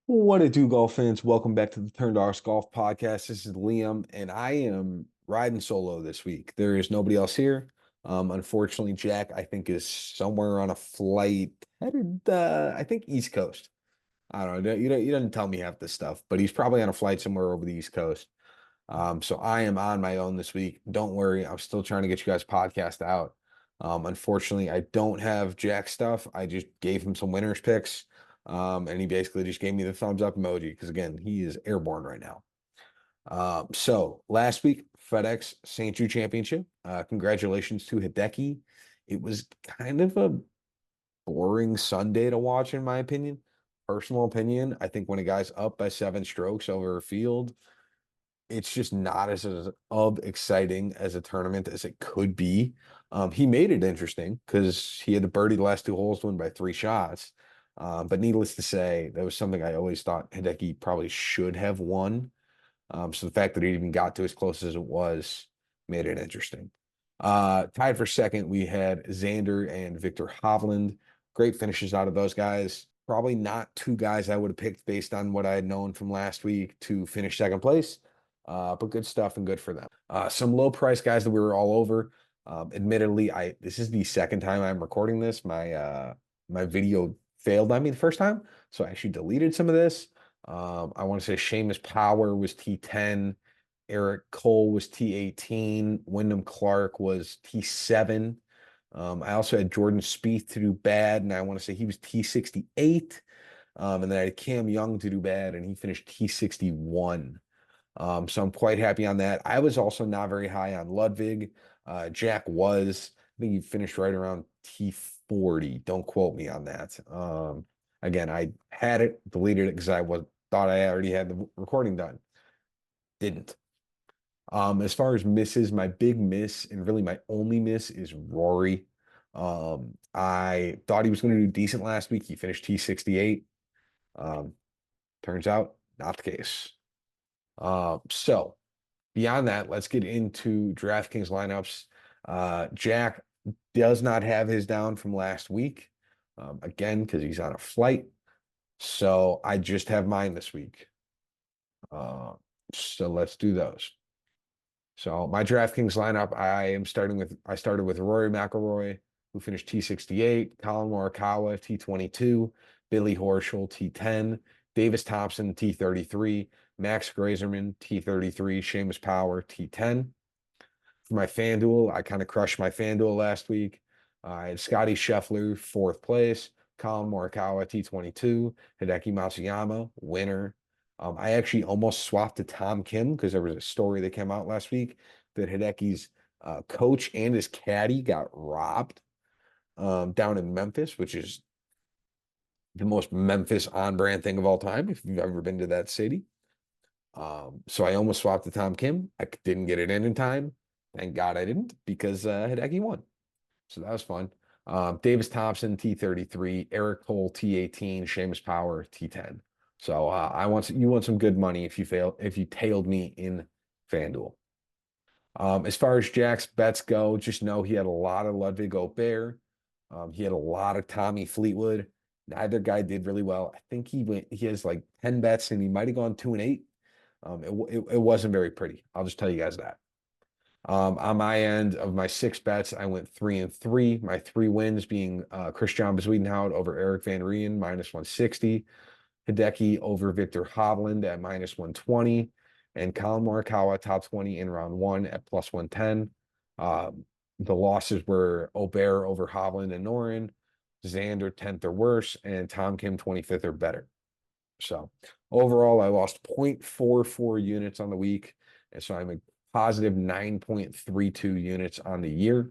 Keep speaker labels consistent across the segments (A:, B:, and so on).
A: What it do, golf fans? Welcome back to the Turn Dogs Golf Podcast. This is Liam, and I am riding solo this week. There is nobody else here. Unfortunately, Jack, I think, is somewhere on a flight headed, I think, East Coast. I don't know. He doesn't tell me half this stuff, but he's probably on a flight somewhere over the East Coast. So I am on my own this week. Don't worry, I'm still trying to get you guys podcast out. Unfortunately, I don't have Jack stuff. I just gave him some winners picks. And he basically just gave me the thumbs up emoji because again, he is airborne right now. So last week, FedEx St. Jude Championship. Congratulations to Hideki. It was kind of a boring Sunday to watch, in my opinion. Personal opinion. I think when a guy's up by 7 strokes over a field, it's just not as of exciting as a tournament as it could be. He made it interesting because he had the birdie the last 2 holes to win by 3 shots. But needless to say, that was something I always thought Hideki probably should have won. So the fact that he even got to as close as it was made it interesting. Tied for second, we had Xander and Victor Hovland. Great finishes out of those guys. Probably not 2 guys I would have picked based on what I had known from last week to finish second place. But good stuff and good for them. Some low price guys that we were all over. Admittedly, this is the second time I'm recording this. My video failed on me the first time, so I actually deleted some of this. I want to say Seamus Power was T10, Eric Cole was T18, Wyndham Clark was T7. I also had Jordan Spieth to do bad, and I want to say he was T68. And then I had Cam Young to do bad, and he finished T61. So I'm quite happy on that. I was also not very high on Ludwig. Jack was. I think he finished right around T40. Don't quote me on that. Again, I had it, deleted it because thought I already had the recording done. Didn't. As far as misses, my big miss and really my only miss is Rory. I thought he was going to do decent last week. He finished T68. Um, Turns out not the case. So beyond that, let's get into DraftKings lineups. Jack does not have his down from last week, again, because he's on a flight. So I just have mine this week. Uh, so let's do those. So my DraftKings lineup, I started with Rory McIlroy, who finished T68, Colin Morikawa, T22, Billy Horschel, T10, Davis Thompson, T33, Max Grazerman, T33, Seamus Power, T10. For my FanDuel, I kind of crushed my FanDuel last week. I had Scotty Scheffler, fourth place, Colin Morikawa, T22, Hideki Matsuyama, winner. I actually almost swapped to Tom Kim because there was a story that came out last week that Hideki's coach and his caddy got robbed down in Memphis, which is the most Memphis on-brand thing of all time, if you've ever been to that city. So I almost swapped to Tom Kim. I didn't get it in time. Thank God I didn't because Hideki won. So that was fun. Davis Thompson, T33, Eric Cole, T18, Seamus Power, T10. So you want some good money if you tailed me in FanDuel. As far as Jack's bets go, just know he had a lot of Ludwig Gobert. He had a lot of Tommy Fleetwood. Neither guy did really well. I think he has like 10 bets and he might have gone 2 and 8. It wasn't very pretty. I'll just tell you guys that. On my end of my 6 bets, I went 3-3. My 3 wins being Christian Bezuidenhout over Eric Van Reen, -160. Hideki over Victor Hovland at -120. And Colin Morikawa, top 20 in round one at +110. The losses were Aubert over Hovland and Noren, Xander 10th or worse, and Tom Kim 25th or better. So overall, I lost 0.44 units on the week. And so I'm a positive 9.32 units on the year.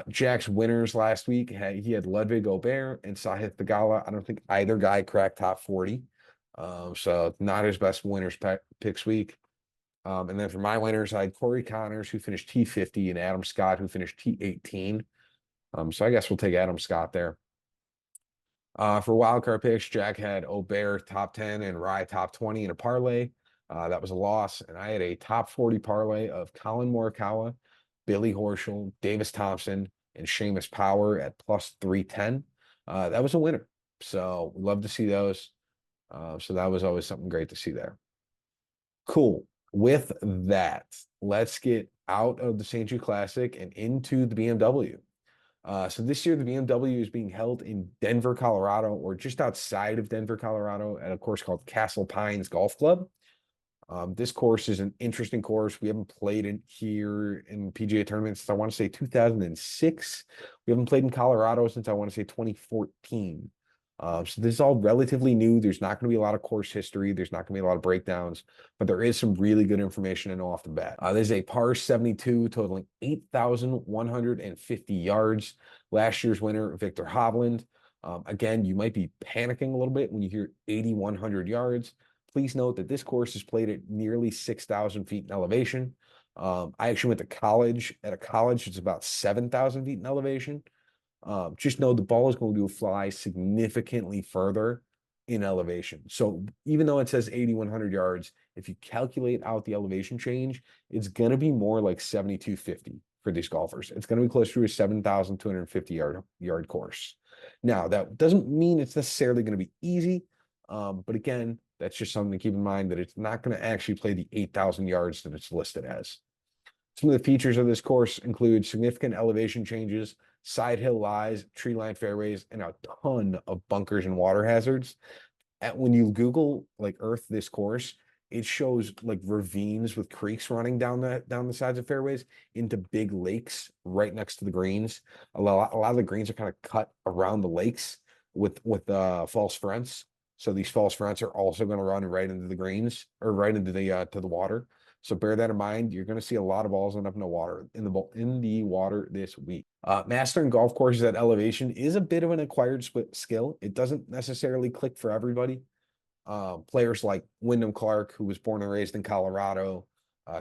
A: Jack's winners last week, he had Ludwig Gobert and Sahith Theegala. I don't think either guy cracked top 40. So not his best winners picks week. And then for my winners, I had Corey Connors, who finished T50, and Adam Scott, who finished T18. So I guess we'll take Adam Scott there. For wildcard picks, Jack had Aubert top 10 and Rye top 20 in a parlay. That was a loss. And I had a top 40 parlay of Colin Morikawa, Billy Horschel, Davis Thompson, and Seamus Power at +310. That was a winner. So we love to see those. So that was always something great to see there. Cool. With that, let's get out of the St. Jude Classic and into the BMW. So this year, the BMW is being held in Denver, Colorado, or just outside of Denver, Colorado, at a course called Castle Pines Golf Club. This course is an interesting course. We haven't played it here in PGA tournaments since I want to say 2006. We haven't played in Colorado since I want to say 2014. So this is all relatively new. There's not going to be a lot of course history. There's not going to be a lot of breakdowns, but there is some really good information to know off the bat. There's a par 72 totaling 8,150 yards. Last year's winner, Victor Hovland. Again, you might be panicking a little bit when you hear 8,100 yards. Please note that this course is played at nearly 6,000 feet in elevation. I actually went to college. At a college, it's about 7,000 feet in elevation. Just know the ball is going to fly significantly further in elevation. So even though it says 8,100 yards, if you calculate out the elevation change, it's going to be more like 7,250 for these golfers. It's going to be closer to a 7,250 yard course. Now, that doesn't mean it's necessarily going to be easy. But again, that's just something to keep in mind, that it's not going to actually play the 8,000 yards that it's listed as. Some of the features of this course include significant elevation changes, side hill lies, tree line fairways, and a ton of bunkers and water hazards. When you Google like Earth this course, it shows like ravines with creeks running down the sides of fairways into big lakes right next to the greens. A lot of the greens are kind of cut around the lakes with false fronts. So these false fronts are also going to run right into the greens or right into the to the water. So bear that in mind. You're going to see a lot of balls end up in the water this week. Mastering golf courses at elevation is a bit of an acquired skill. It doesn't necessarily click for everybody. Players like Wyndham Clark, who was born and raised in Colorado,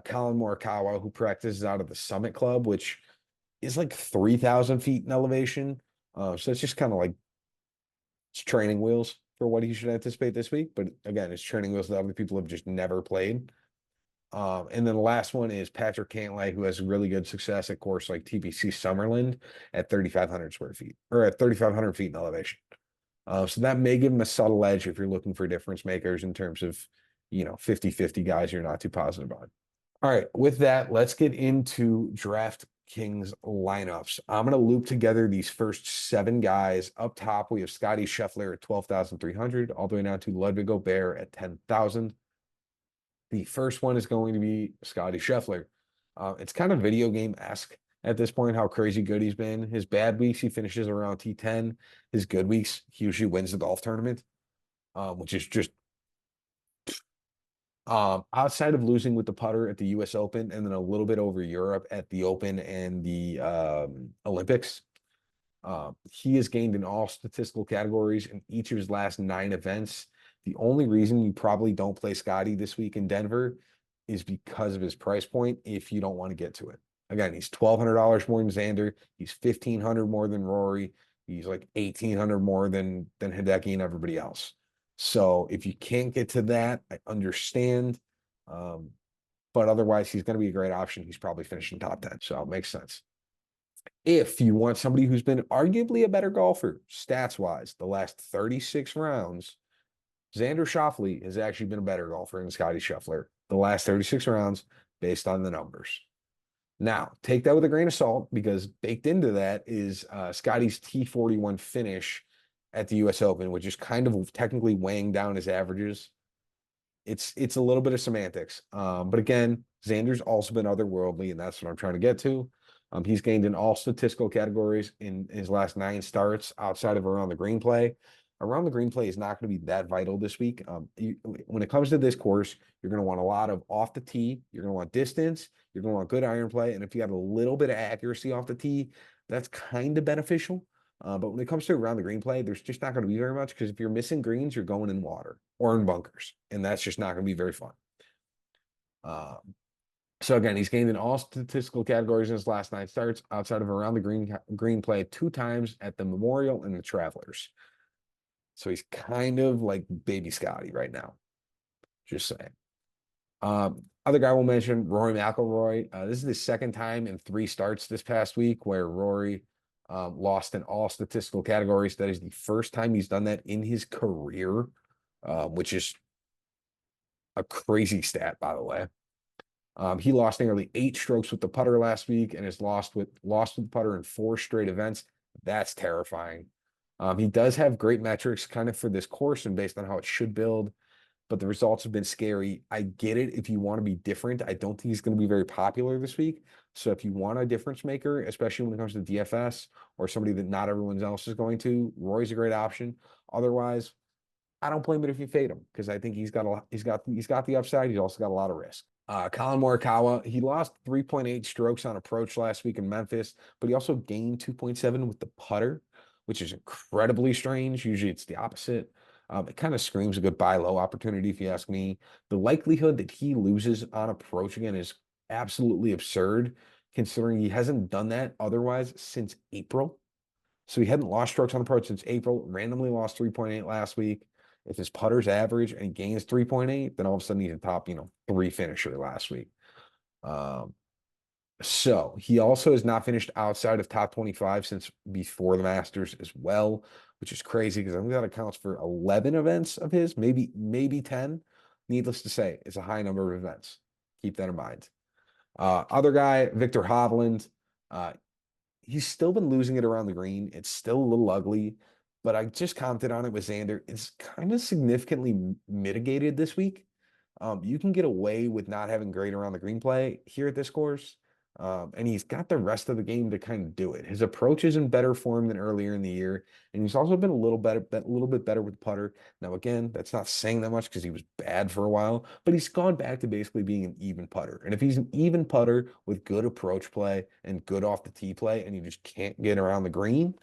A: Colin Morikawa, who practices out of the Summit Club, which is like 3,000 feet in elevation. So it's just kind of like it's training wheels for what he should anticipate this week. But again, it's training wheels that other people have just never played. And then the last one is Patrick Cantlay, who has really good success at course like TPC Summerlin at 3,500 square feet or at 3,500 feet in elevation. So that may give him a subtle edge if you're looking for difference makers in terms of, 50-50 guys you're not too positive on. All right, with that, let's get into DraftKings lineups. I'm going to loop together these first 7 guys. Up top, we have Scotty Scheffler at 12,300, all the way down to Ludwig Gobert at 10,000. The first one is going to be Scotty Scheffler. It's kind of video game-esque at this point, how crazy good he's been. His bad weeks, he finishes around T10. His good weeks, he usually wins the golf tournament, which is just outside of losing with the putter at the US Open and then a little bit over Europe at the Open and the Olympics. He has gained in all statistical categories in each of his last 9 events. The only reason you probably don't play Scotty this week in Denver is because of his price point if you don't want to get to it. Again, he's $1,200 more than Xander. He's $1,500 more than Rory. He's like $1,800 more than Hideki and everybody else. So if you can't get to that, I understand. But otherwise, he's going to be a great option. He's probably finishing top 10. So it makes sense. If you want somebody who's been arguably a better golfer, stats-wise, the last 36 rounds, Xander Schauffele has actually been a better golfer than Scotty Scheffler the last 36 rounds based on the numbers. Now, take that with a grain of salt because baked into that is Scotty's T41 finish at the US Open, which is kind of technically weighing down his averages. It's a little bit of semantics. But again, Xander's also been otherworldly, and that's what I'm trying to get to. He's gained in all statistical categories in his last 9 starts outside of around the green play. Around the green play is not going to be that vital this week. When it comes to this course, you're going to want a lot of off the tee. You're going to want distance. You're going to want good iron play. And if you have a little bit of accuracy off the tee, that's kind of beneficial. But when it comes to around the green play, there's just not going to be very much because if you're missing greens, you're going in water or in bunkers. And that's just not going to be very fun. So again, he's gained in all statistical categories in his last 9 starts outside of around the green play 2 times at the Memorial and the Travelers. So he's kind of like baby Scotty right now. Just saying. Other guy we'll mention, Rory McIlroy. This is the second time in 3 starts this past week where Rory lost in all statistical categories. That is the first time he's done that in his career. which is a crazy stat, by the way. He lost nearly 8 strokes with the putter last week and has lost with the putter in 4 straight events. That's terrifying. He does have great metrics kind of for this course and based on how it should build, but the results have been scary. I get it if you want to be different. I don't think he's going to be very popular this week. So if you want a difference maker, especially when it comes to DFS or somebody that not everyone else is going to, Roy's a great option. Otherwise, I don't blame it if you fade him because I think he's got the upside. He's also got a lot of risk. Colin Morikawa, he lost 3.8 strokes on approach last week in Memphis, but he also gained 2.7 with the putter, which is incredibly strange. Usually it's the opposite. It kind of screams a good buy low opportunity, if you ask me. The likelihood that he loses on approach again is absolutely absurd, considering he hasn't done that otherwise since April. So he hadn't lost strokes on approach since April, randomly lost 3.8 last week. If his putter's average and he gains 3.8, then all of a sudden he's a top, 3 finisher last week. Um, so he also has not finished outside of top 25 since before the Masters as well, which is crazy because I think that accounts for 11 events of his, maybe 10. Needless to say, it's a high number of events. Keep that in mind. Other guy, Victor Hovland. He's still been losing it around the green. It's still a little ugly, but I just commented on it with Xander. It's kind of significantly mitigated this week. You can get away with not having great around the green play here at this course. And he's got the rest of the game to kind of do it. His approach is in better form than earlier in the year, and he's also been a little bit better with putter. Now, again, that's not saying that much because he was bad for a while, but he's gone back to basically being an even putter. And if he's an even putter with good approach play and good off the tee play, and you just can't get around the green,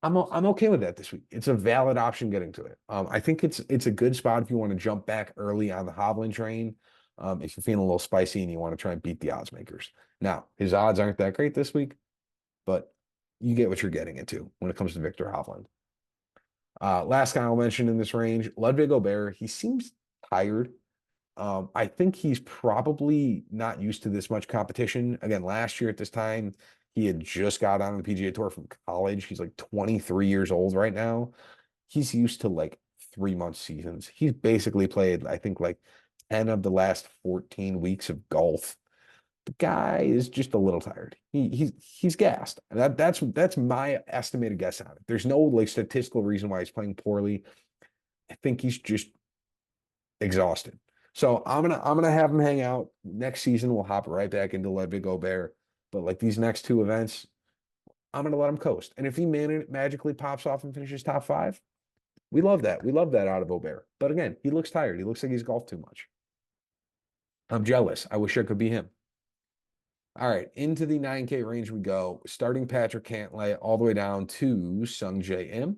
A: I'm okay with that this week. It's a valid option getting to it. I think it's a good spot if you want to jump back early on the Hovland train. If you're feeling a little spicy and you want to try and beat the odds makers. Now, his odds aren't that great this week, but you get what you're getting into when it comes to Victor Hovland. Last guy I'll mention in this range, Ludwig Gobert. He seems tired. I think he's probably not used to this much competition. Again, last year at this time, he had just got on the PGA Tour from college. He's like 23 years old right now. He's used to like 3 month seasons. He's basically played, I think, like 10 of the last 14 weeks of golf. The guy is just a little tired. He's gassed. That's my estimated guess on it. There's no like statistical reason why he's playing poorly. I think he's just exhausted. So I'm gonna have him hang out. Next season, we'll hop right back into Ludwig Gobert. But like these next 2 events, I'm gonna let him coast. And if he magically pops off and finishes top 5, we love that. We love that out of Gobert. But again, he looks tired. He looks like he's golfed too much. I'm jealous. I wish I could be him. All right, into the 9K range we go. Starting Patrick Cantlay all the way down to Sung J M.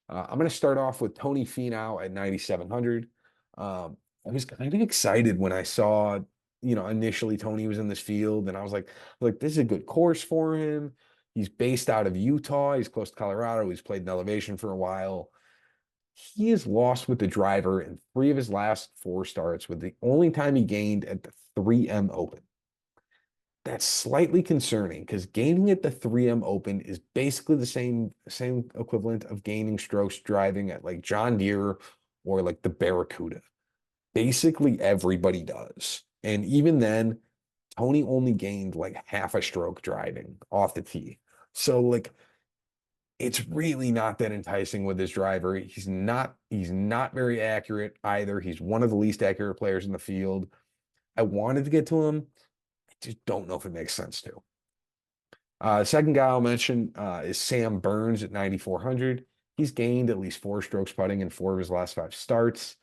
A: I'm going to start off with Tony Finau at 9,700. I was kind of excited when I saw, initially Tony was in this field, and I was like, this is a good course for him. He's based out of Utah. He's close to Colorado. He's played in elevation for a while. He has lost with the driver in 3 of his last 4 starts, with the only time he gained at the 3M Open. That's slightly concerning because gaining at the 3M Open is basically the same equivalent of gaining strokes driving at like John Deere or like the Barracuda. Basically everybody does. And even then, Tony only gained like half a stroke driving off the tee. So like it's really not that enticing with his driver. He's not very accurate either. He's one of the least accurate players in the field. I wanted to get to him. I just don't know if it makes sense to. Second guy I'll mention is Sam Burns at 9,400. He's gained at least 4 strokes putting in 4 of his last 5 starts.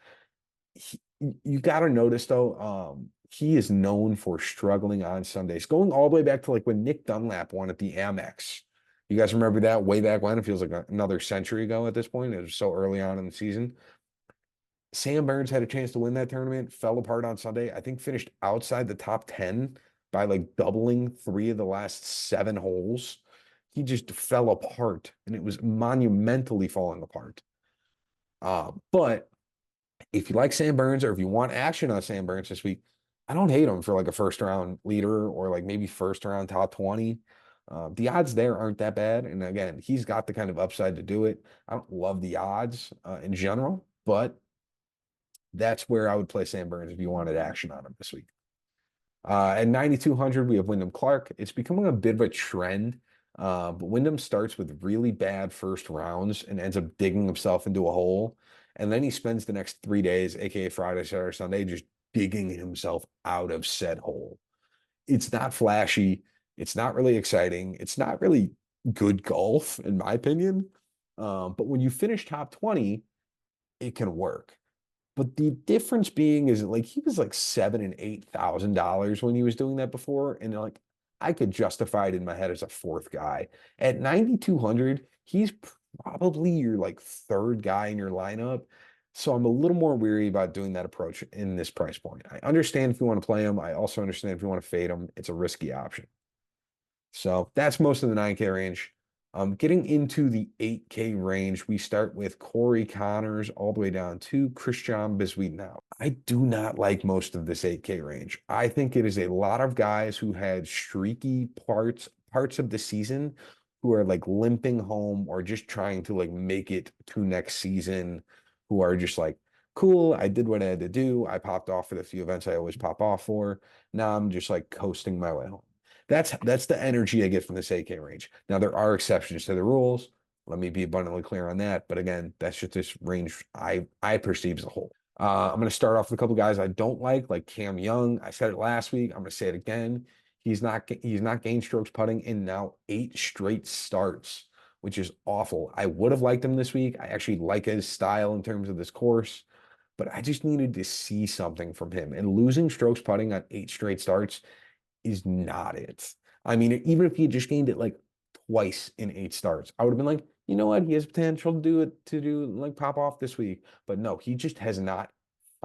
A: You got to notice though, he is known for struggling on Sundays, going all the way back to like when Nick Dunlap won at the Amex. You guys remember that way back when? It feels like another century ago at this point. It was so early on in the season. Sam Burns had a chance to win that tournament, fell apart on Sunday. I think finished outside the top 10 by like doubling 3 of the last 7 holes. He just fell apart and it was monumentally falling apart. But if you like Sam Burns or if you want action on Sam Burns this week, I don't hate him for like a first round leader or like maybe first round top 20. The odds there aren't that bad. And again, he's got the kind of upside to do it. I don't love the odds in general, but That's where I would play Sam Burns if you wanted action on him this week. At 9,200, we have Wyndham Clark. It's becoming a bit of a trend, but Wyndham starts with really bad first rounds and ends up digging himself into a hole. And then he spends the next 3 days, aka Friday, Saturday, Sunday, just digging himself out of said hole. It's not flashy. It's not really exciting. It's not really good golf, in my opinion. But when you finish top 20, it can work. But the difference being is like he was like $7,000 and $8,000 when he was doing that before, and like I could justify it in my head as a fourth guy. At 9,200, he's probably your like third guy in your lineup. So I'm a little more weary about doing that approach in this price point. I understand if you want to play him. I also understand if you want to fade him. It's a risky option. So that's most of the 9K range. Getting into the 8K range, we start with Corey Connors all the way down to Christian Bezuidenhout. I do not like most of this 8K range. I think it is a lot of guys who had streaky parts of the season who are like limping home or just trying to like make it to next season, who are just like, cool, I did what I had to do. I popped off for the few events I always pop off for. Now I'm just like coasting my way home. That's the energy I get from this 8K range. Now there are exceptions to the rules. Let me be abundantly clear on that. But again, that's just this range I perceive as a whole. I'm going to start off with a couple guys I don't like Cam Young. I said it last week. I'm going to say it again. He's not gained strokes putting in now 8 straight starts, which is awful. I would have liked him this week. I actually like his style in terms of this course, but I just needed to see something from him. And losing strokes putting on 8 straight starts is not it. I mean, even if he had just gained it like twice in 8 starts, I would have been like, you know what? He has potential to do like pop off this week. But no, he just has not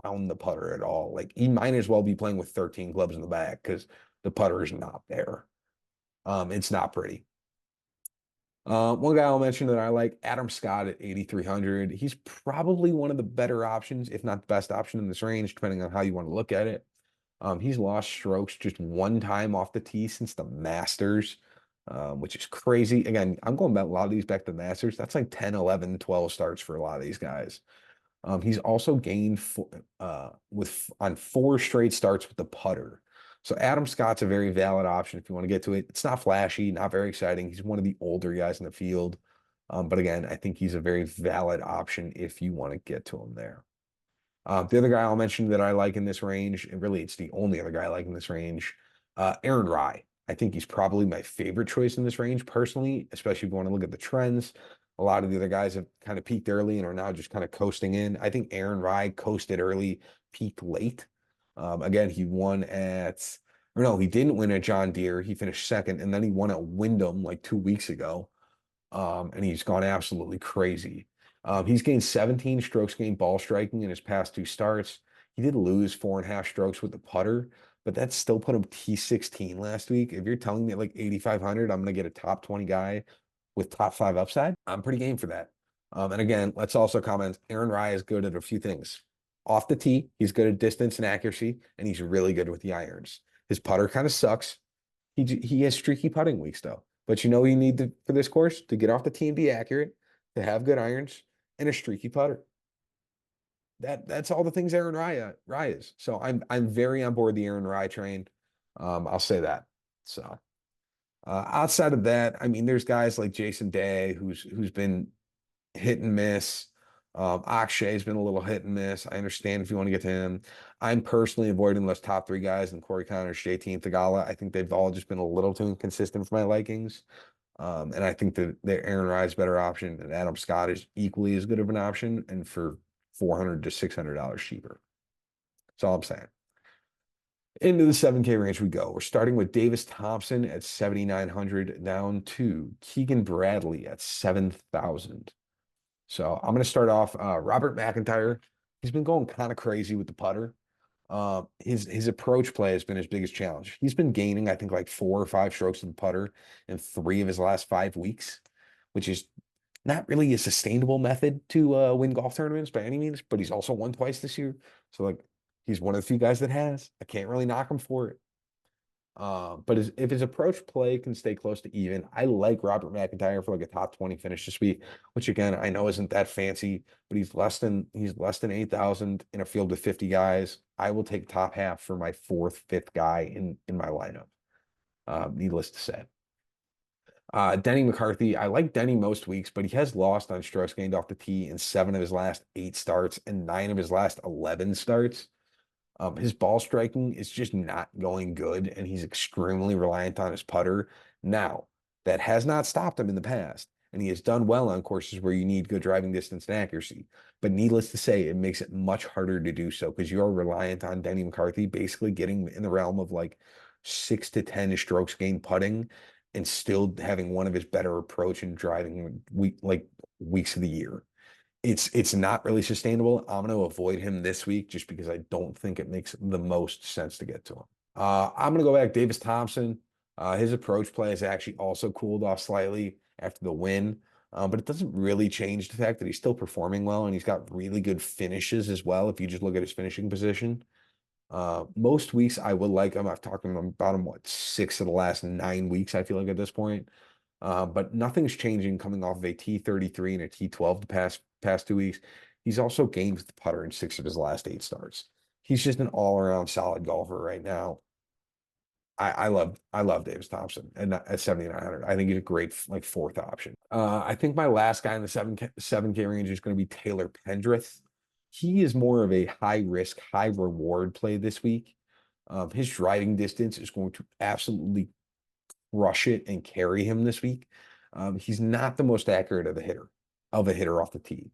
A: found the putter at all. Like he might as well be playing with 13 clubs in the bag because the putter is not there. It's not pretty. One guy I'll mention that I like, Adam Scott at 8,300. He's probably one of the better options, if not the best option in this range, depending on how you want to look at it. He's lost strokes just one time off the tee since the Masters, which is crazy. Again, I'm going back a lot of these back to the Masters. That's like 10, 11, 12 starts for a lot of these guys. He's also gained on 4 straight starts with the putter. So Adam Scott's a very valid option if you want to get to it. It's not flashy, not very exciting. He's one of the older guys in the field. But again, I think he's a very valid option if you want to get to him there. The other guy I'll mention that I like in this range, and really it's the only other guy I like in this range, Aaron Rai. I think he's probably my favorite choice in this range personally, especially if you want to look at the trends. A lot of the other guys have kind of peaked early and are now just kind of coasting in. I think Aaron Rai coasted early, peaked late. Again, he won or no, he didn't win at John Deere. He finished second, and then he won at Wyndham like 2 weeks ago. And he's gone absolutely crazy. He's gained 17 strokes gained ball striking in his past 2 starts. He did lose 4.5 strokes with the putter, but that still put him T16 last week. If you're telling me at like 8,500, I'm going to get a top 20 guy with top 5 upside, I'm pretty game for that. And again, let's also comment, Aaron Rai is good at a few things. Off the tee, he's good at distance and accuracy, and he's really good with the irons. His putter kind of sucks. He has streaky putting weeks though. But you know what you need for this course? To get off the tee and be accurate, to have good irons, and a streaky putter. That's all the things Aaron Rai is. So I'm very on board the Aaron Rai train. I'll say that. So outside of that, I mean, there's guys like Jason Day who's been hit and miss. Akshay's been a little hit and miss. I understand if you want to get to him. I'm personally avoiding those top 3 guys and Corey Connors, JT, and Tagala. I think they've all just been a little too inconsistent for my likings. And I think that Aaron Rye's better option and Adam Scott is equally as good of an option and for $400 to $600 cheaper. That's all I'm saying. Into the 7K range we go. We're starting with Davis Thompson at 7,900 down to Keegan Bradley at 7,000. So I'm going to start off Robert McIntyre. He's been going kind of crazy with the putter. His approach play has been his biggest challenge. He's been gaining, I think, like 4 or 5 strokes of the putter in 3 of his last 5 weeks, which is not really a sustainable method to win golf tournaments by any means, but he's also won twice this year. So like he's one of the few guys that has. I can't really knock him for it. But if his approach play can stay close to even, I like Robert McIntyre for like a top 20 finish this week, which again I know isn't that fancy, but he's less than 8,000 in a field of 50 guys. I will take top half for my fourth, fifth guy in my lineup. Needless to say. Denny McCarthy, I like Denny most weeks, but he has lost on strokes gained off the tee in 7 of his last 8 starts and 9 of his last 11 starts. His ball striking is just not going good, and he's extremely reliant on his putter. Now, that has not stopped him in the past, and he has done well on courses where you need good driving distance and accuracy. But needless to say, it makes it much harder to do so because you're reliant on Denny McCarthy basically getting in the realm of like 6 to 10 strokes gained putting and still having one of his better approach and driving weeks of the year. It's not really sustainable. I'm going to avoid him this week just because I don't think it makes the most sense to get to him. I'm going to go back Davis Thompson. His approach play has actually also cooled off slightly after the win, but it doesn't really change the fact that he's still performing well and he's got really good finishes as well. If you just look at his finishing position, most weeks I would like him. I've talked to him about him, what, 6 of the last 9 weeks, I feel like at this point. But nothing's changing coming off of a T33 and a T12 the past 2 weeks. He's also gained with the putter in 6 of his last 8 starts. He's just an all-around solid golfer right now. I love Davis Thompson at 7,900. I think he's a great like fourth option. I think my last guy in the 7K range is going to be Taylor Pendrith. He is more of a high risk, high reward play this week. His driving distance is going to absolutely rush it and carry him this week. He's not the most accurate of a hitter off the tee.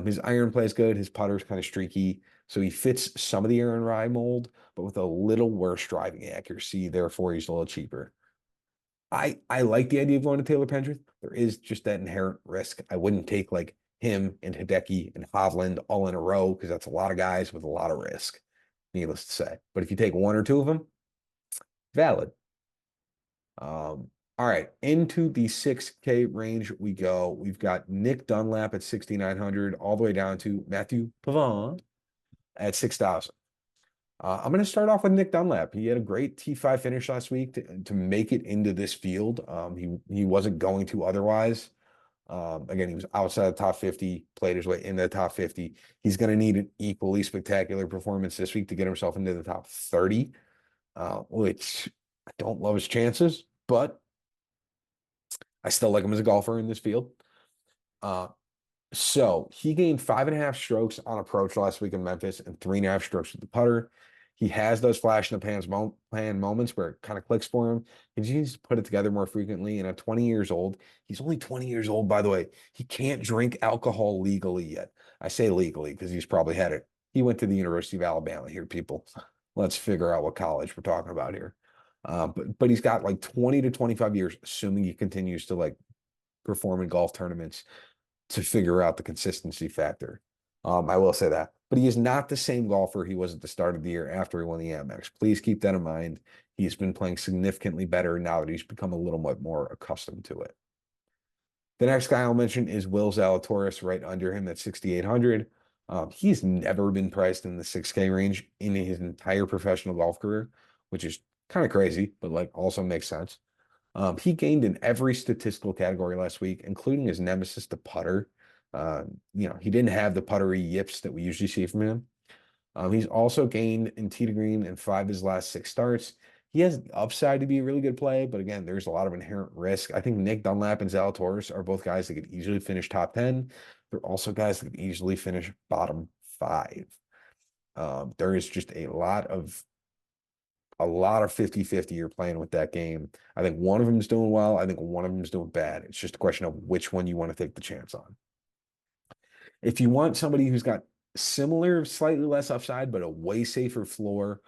A: His iron play is good. His putter is kind of streaky, so he fits some of the Aaron Rai mold, but with a little worse driving accuracy. Therefore, he's a little cheaper. I like the idea of going to Taylor Pendrith. There is just that inherent risk. I wouldn't take like him and Hideki and Hovland all in a row because that's a lot of guys with a lot of risk, needless to say. But if you take one or two of them, valid. All right, into the 6K range we go. We've got Nick Dunlap at 6,900, all the way down to Matthew Pavon at 6,000. I'm going to start off with Nick Dunlap. He had a great T5 finish last week to make it into this field. He wasn't going to otherwise. Again, he was outside the top 50, played his way into the top 50. He's going to need an equally spectacular performance this week to get himself into the top 30, which I don't love his chances, but I still like him as a golfer in this field. So he gained 5.5 strokes on approach last week in Memphis and 3.5 strokes with the putter. He has those flash in the pan moments where it kind of clicks for him. He just needs to put it together more frequently. And at 20 years old, he's only 20 years old, by the way. He can't drink alcohol legally yet. I say legally because he's probably had it. He went to the University of Alabama here, people. Let's figure out what college we're talking about here. But he's got like 20 to 25 years, assuming he continues to like perform in golf tournaments to figure out the consistency factor. I will say that. But he is not the same golfer he was at the start of the year after he won the Amex. Please keep that in mind. He's been playing significantly better now that he's become a little bit more accustomed to it. The next guy I'll mention is Will Zalatoris, right under him at 6,800. He's never been priced in the 6K range in his entire professional golf career, which is kind of crazy, but like also makes sense. He gained in every statistical category last week, including his nemesis, the putter. He didn't have the puttery yips that we usually see from him. He's also gained in tee to green in 5 of his last 6 starts. He has the upside to be a really good play, but again, there's a lot of inherent risk. I think Nick Dunlap and Zalatoris are both guys that could easily finish top 10. They're also guys that could easily finish bottom 5. There is just a lot of 50-50 you're playing with that game. I think one of them is doing well. I think one of them is doing bad. It's just a question of which one you want to take the chance on. If you want somebody who's got similar, slightly less upside, but a way safer floor,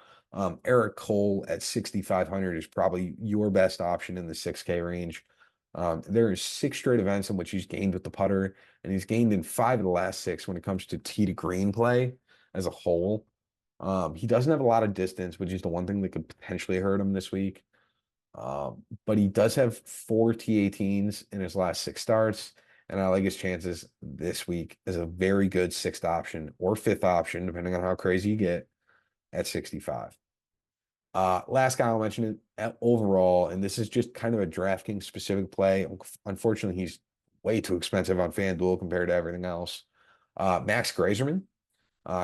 A: Eric Cole at 6,500 is probably your best option in the 6K range. There are 6 straight events in which he's gained with the putter, and he's gained in 5 of the last 6 when it comes to tee to green play as a whole. He doesn't have a lot of distance, which is the one thing that could potentially hurt him this week. But he does have 4 T18s in his last 6 starts, and I like his chances this week as a very good 6th option or 5th option, depending on how crazy you get, at 65. Last guy I'll mention it overall, and this is just kind of a DraftKings specific play. Unfortunately, he's way too expensive on FanDuel compared to everything else. Max Grazerman.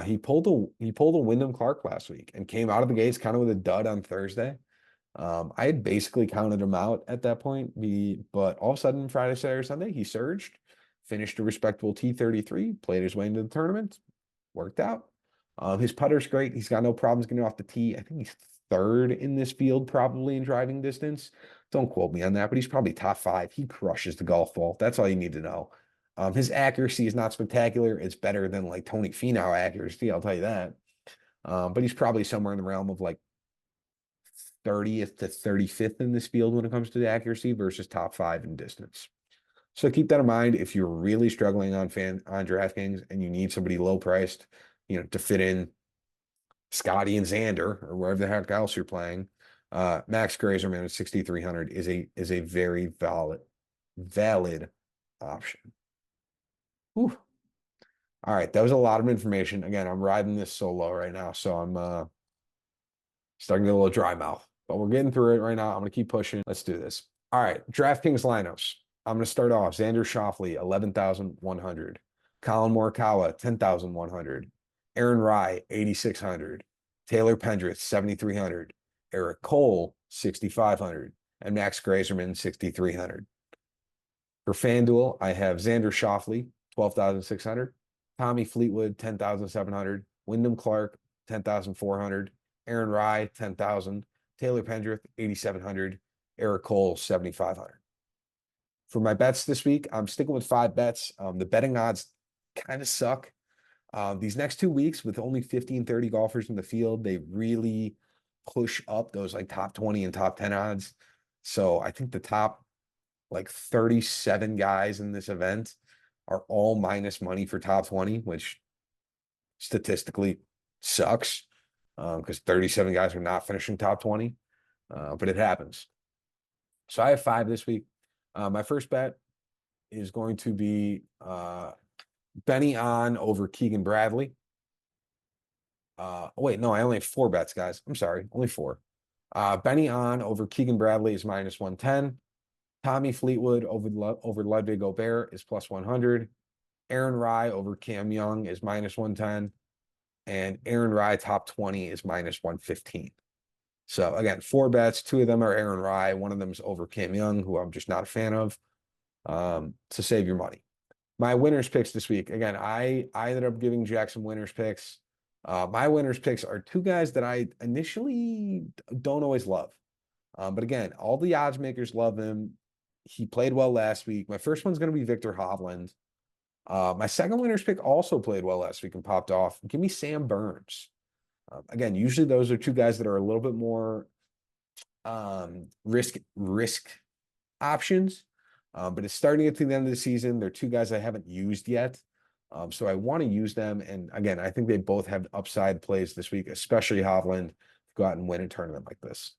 A: He pulled a Wyndham Clark last week and came out of the gates kind of with a dud on Thursday. I had basically counted him out at that point, but all of a sudden Friday, Saturday, Sunday, he surged, finished a respectable T33, played his way into the tournament, worked out. His putter's great. He's got no problems getting off the tee. I think he's third in this field, probably in driving distance. Don't quote me on that, but he's probably top five. He crushes the golf ball. That's all you need to know. His accuracy is not spectacular. It's better than like Tony Finau accuracy, I'll tell you that. But he's probably somewhere in the realm of like 30th to 35th in this field when it comes to the accuracy versus top five in distance. So keep that in mind if you're really struggling on DraftKings and you need somebody low priced, to fit in Scotty and Xander or wherever the heck else you're playing. Max Grazerman at 6,300 is a very valid option. Whew. All right, that was a lot of information. Again, I'm riding this solo right now, so I'm starting to get a little dry mouth, but we're getting through it right now. I'm going to keep pushing. Let's do this. All right, DraftKings lineups. I'm going to start off Xander Schauffele, 11,100. Colin Morikawa, 10,100. Aaron Rai, 8,600. Taylor Pendrith, 7,300. Eric Cole, 6,500. And Max Grazerman, 6,300. For FanDuel, I have Xander Schauffele, 12,600. Tommy Fleetwood, 10,700. Wyndham Clark, 10,400. Aaron Rai, 10,000. Taylor Pendrith, 8,700. Eric Cole, 7,500. For my bets this week, I'm sticking with 5 bets. The betting odds kind of suck. These next 2 weeks, with only 15, 30 golfers in the field, they really push up those like top 20 and top 10 odds. So I think the top like 37 guys in this event are all minus money for top 20, which statistically sucks because 37 guys are not finishing top 20, but it happens. So I have 5 this week. My first bet is going to be Benny on over Keegan Bradley. Wait, no, I only have 4 bets, guys. I'm sorry, only 4. Benny on over Keegan Bradley is minus 110. Tommy Fleetwood over Ludwig Gobert is plus 100. Aaron Rai over Cam Young is minus 110. And Aaron Rai top 20 is minus 115. So again, 4 bets. 2 of them are Aaron Rai. One of them is over Cam Young, who I'm just not a fan of. To save your money. My winners picks this week. Again, I ended up giving Jack some winners picks. My winners picks are 2 guys that I initially don't always love. But again, all the odds makers love him. He played well last week. My first one's going to be Victor Hovland. My second winners pick also played well last week and popped off. Give me Sam Burns. Again, usually those are 2 guys that are a little bit more risk options. But it's starting at the end of the season. They're 2 guys I haven't used yet. So I want to use them. And again, I think they both have upside plays this week, especially Hovland, to go out and win a tournament like this.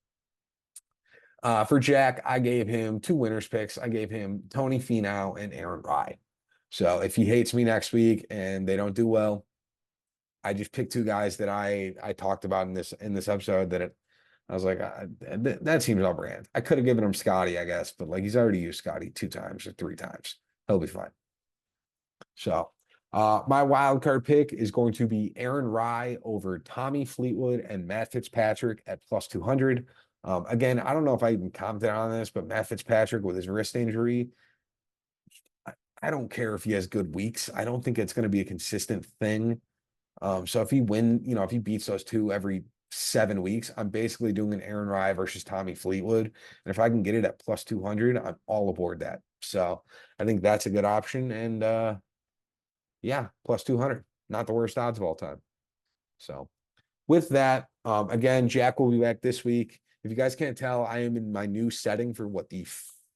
A: For Jack, I gave him 2 winners picks. I gave him Tony Finau and Aaron Rai. So if he hates me next week and they don't do well, I just picked 2 guys that I talked about in this episode I was like, that seems all brand. I could have given him Scotty, I guess, but like he's already used Scotty 2 times or 3 times. He'll be fine. So my wild card pick is going to be Aaron Rai over Tommy Fleetwood and Matt Fitzpatrick at plus 200. Again, I don't know if I even commented on this, but Matt Fitzpatrick with his wrist injury, I don't care if he has good weeks. I don't think it's going to be a consistent thing. So if if he beats those 2 every 7 weeks, I'm basically doing an Aaron Rai versus Tommy Fleetwood. And if I can get it at plus 200, I'm all aboard that. So I think that's a good option. And yeah, plus 200, not the worst odds of all time. So with that, again, Jack will be back this week. If you guys can't tell, I am in my new setting for the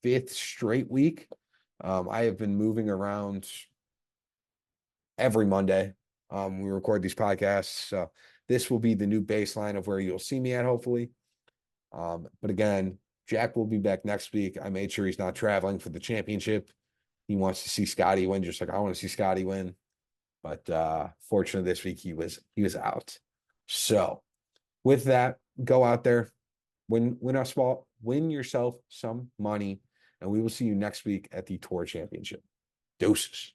A: 5th straight week. I have been moving around every Monday. We record these podcasts. So this will be the new baseline of where you'll see me at, hopefully. But again, Jack will be back next week. I made sure he's not traveling for the championship. He wants to see Scotty win, just like I want to see Scotty win. But fortunately, this week he was out. So with that, go out there, win yourself some money, and we will see you next week at the Tour Championship. Doses.